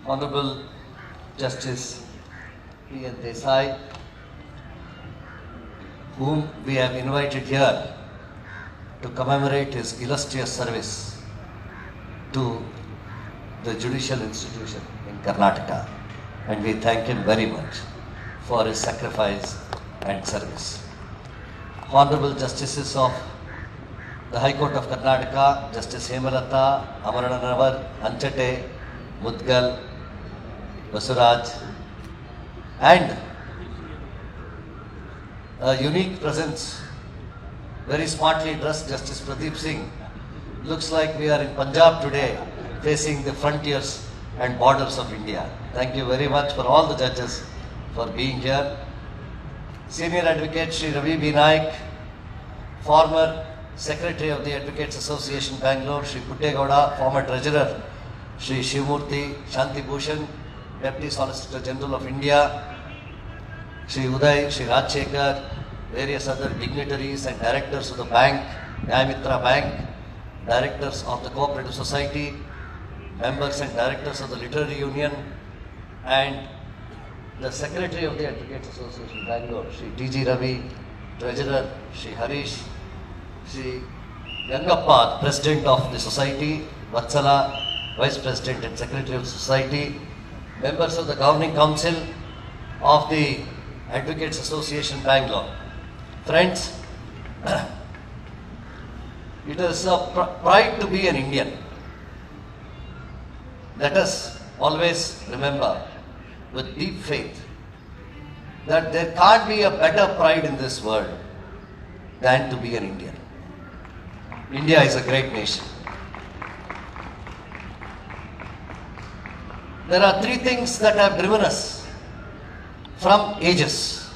Honorable Justice P.N. Desai, whom we have invited here to commemorate his illustrious service to the judicial institution in Karnataka. And we thank him very much for his sacrifice and service. Honorable Justices of the High Court of Karnataka, Justice Hemalata, Amarananavar, Anchate, Mudgal, Basuraj, and a unique presence, very smartly dressed Justice Pradeep Singh. Looks like we are in Punjab today, facing the frontiers and borders of India. Thank you very much for all the judges for being here. Senior Advocate Sri Ravi B. Naik, former Secretary of the Advocates Association Bangalore, Sri Puttegowda, former Treasurer Sri Shivamurthy Shanti Bhushan, Deputy Solicitor General of India, Sri Uday, Sri Rajshekar, various other dignitaries and directors of the bank, Nyayamitra Bank, directors of the Cooperative Society, members and directors of the Literary Union, and the Secretary of the Advocates Association Bangalore, Sri T.G. Ravi, Treasurer Sri Harish, Sri Yangappa, President of the Society, Vatsala, Vice President and Secretary of the Society, members of the Governing Council of the Advocates Association Bangalore. Friends, it is a pride to be an Indian. Let us always remember with deep faith that there can't be a better pride in this world than to be an Indian. India is a great nation. There are three things that have driven us from ages.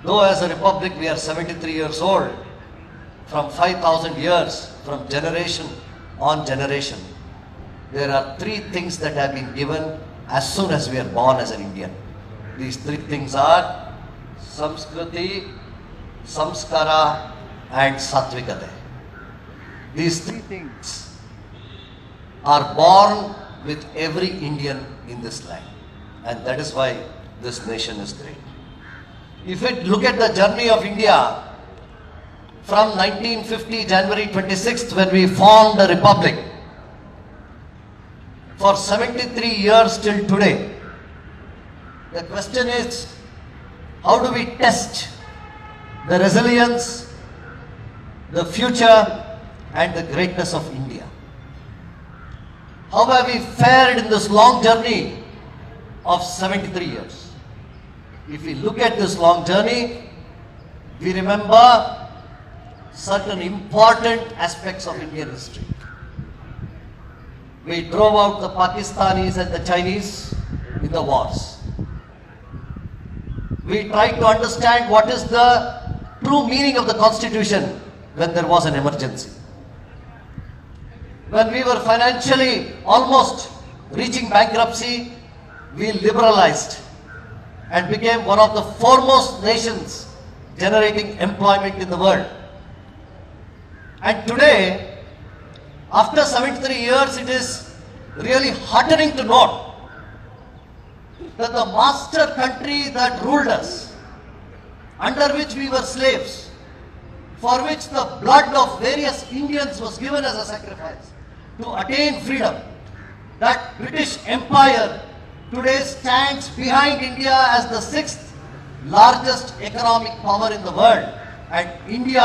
Though as a republic we are 73 years old, from 5,000 years, from generation on generation, there are three things that have been given as soon as we are born as an Indian. These three things are Samskriti, Samskara and Satvikate. These three things are born with every Indian in this land, and that is why this nation is great. If we look at the journey of India from 1950 January 26th, when we formed the republic, for 73 years till today, the question is, how do we test the resilience, the future and the greatness of India? How have we fared in this long journey of 73 years? If we look at this long journey, we remember certain important aspects of Indian history. We drove out the Pakistanis and the Chinese in the wars. We tried to understand what is the true meaning of the Constitution when there was an emergency. When we were financially almost reaching bankruptcy, we liberalized and became one of the foremost nations generating employment in the world. And today, after 73 years, it is really heartening to note that the master country that ruled us, under which we were slaves, for which the blood of various Indians was given as a sacrifice to attain freedom, that British Empire today stands behind India as the sixth largest economic power in the world, and India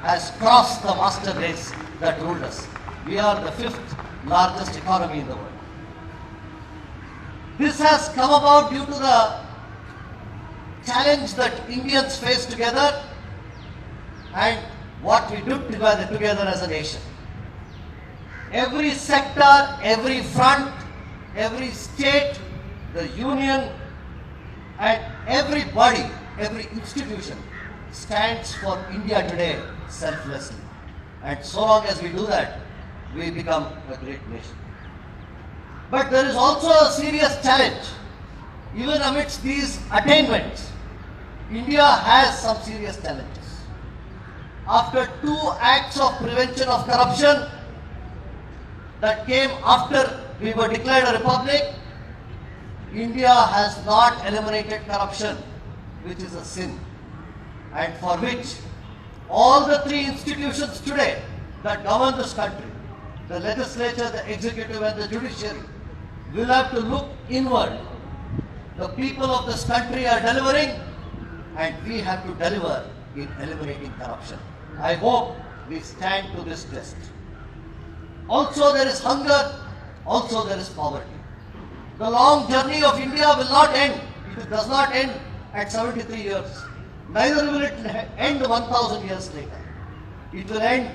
has crossed the master race that ruled us. We are the fifth largest economy in the world. This has come about due to the challenge that Indians face together and what we do together as a nation. Every sector, every front, every state, the union and every body, every institution stands for India today selflessly. And so long as we do that, we become a great nation. But there is also a serious challenge. Even amidst these attainments, India has some serious challenges. After 2 acts of prevention of corruption that came after we were declared a republic, India has not eliminated corruption, which is a sin, and for which all the three institutions today that govern this country, the legislature, the executive and the judiciary, will have to look inward. The people of this country are delivering, and we have to deliver in eliminating corruption. I hope we stand to this test. Also there is hunger, also there is poverty. The long journey of India will not end. It does not end at 73 years. Neither will it end 1,000 years later. It will end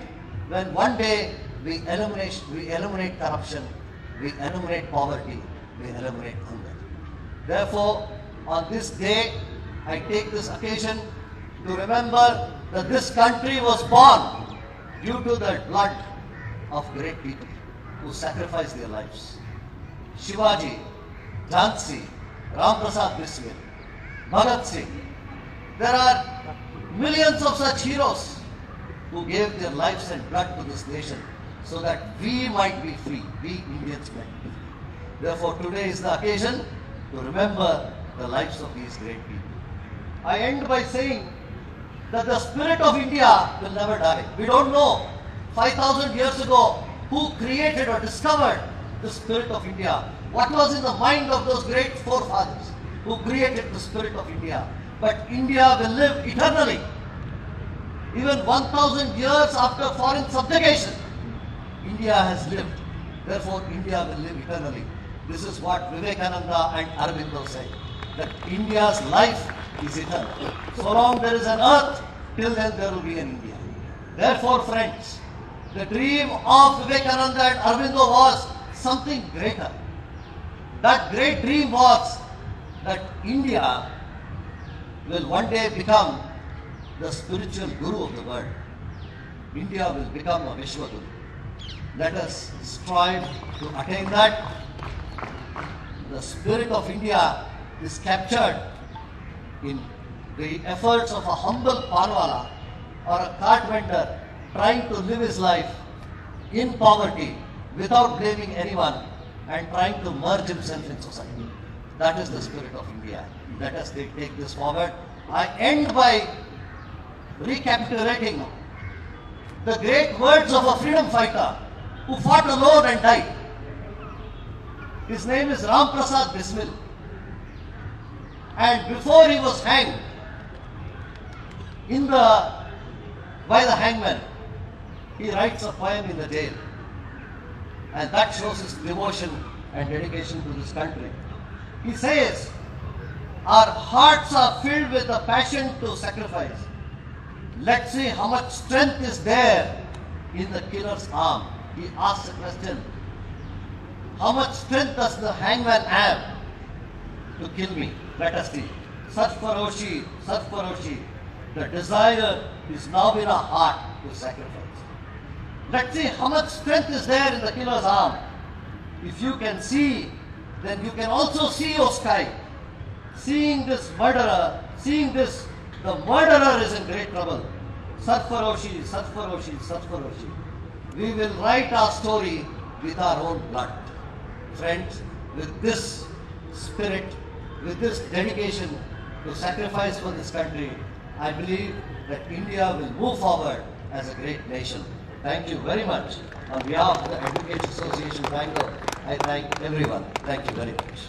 when one day we eliminate corruption, we eliminate poverty, we eliminate hunger. Therefore, on this day, I take this occasion to remember that this country was born due to the blood of great people who sacrificed their lives. Shivaji, Jhansi, Ram Prasad Bismil, Bhagat Singh. There are millions of such heroes who gave their lives and blood to this nation so that we might be free, we Indians might be free. Therefore, today is the occasion to remember the lives of these great people. I end by saying that the spirit of India will never die. We don't know 5,000 years ago who created or discovered the spirit of India. What was in the mind of those great forefathers who created the spirit of India? But India will live eternally. Even 1,000 years after foreign subjugation, India has lived. Therefore, India will live eternally. This is what Vivekananda and Aurobindo say, that India's life is eternal. So long there is an earth, till then there will be an India. Therefore, friends, the dream of Vivekananda and Aurobindo was something greater. That great dream was that India will one day become the spiritual guru of the world. India will become a Vishwaguru. Let us strive to attain that. The spirit of India is captured in the efforts of a humble parwala or a cart vendor trying to live his life in poverty without blaming anyone and trying to merge himself in society. That is the spirit of India. Let us take this forward. I end by recapitulating the great words of a freedom fighter who fought alone and died. His name is Ram Prasad Bismil. And before he was hanged by the hangman, he writes a poem in the jail. And that shows his devotion and dedication to this country. He says, our hearts are filled with a passion to sacrifice. Let's see how much strength is there in the killer's arm. He asks a question, how much strength does the hangman have to kill me? Let us see. Sarfaroshi, the desire is now in our heart to sacrifice. Let's see how much strength is there in the killer's arm. If you can see, then you can also see your sky. Seeing this murderer, the murderer is in great trouble. Sarfaroshi. We will write our story with our own blood. Friends, with this spirit, with this dedication to sacrifice for this country, I believe that India will move forward as a great nation. Thank you very much. On behalf of the Advocates Association, Bangalore, I thank everyone. Thank you very much.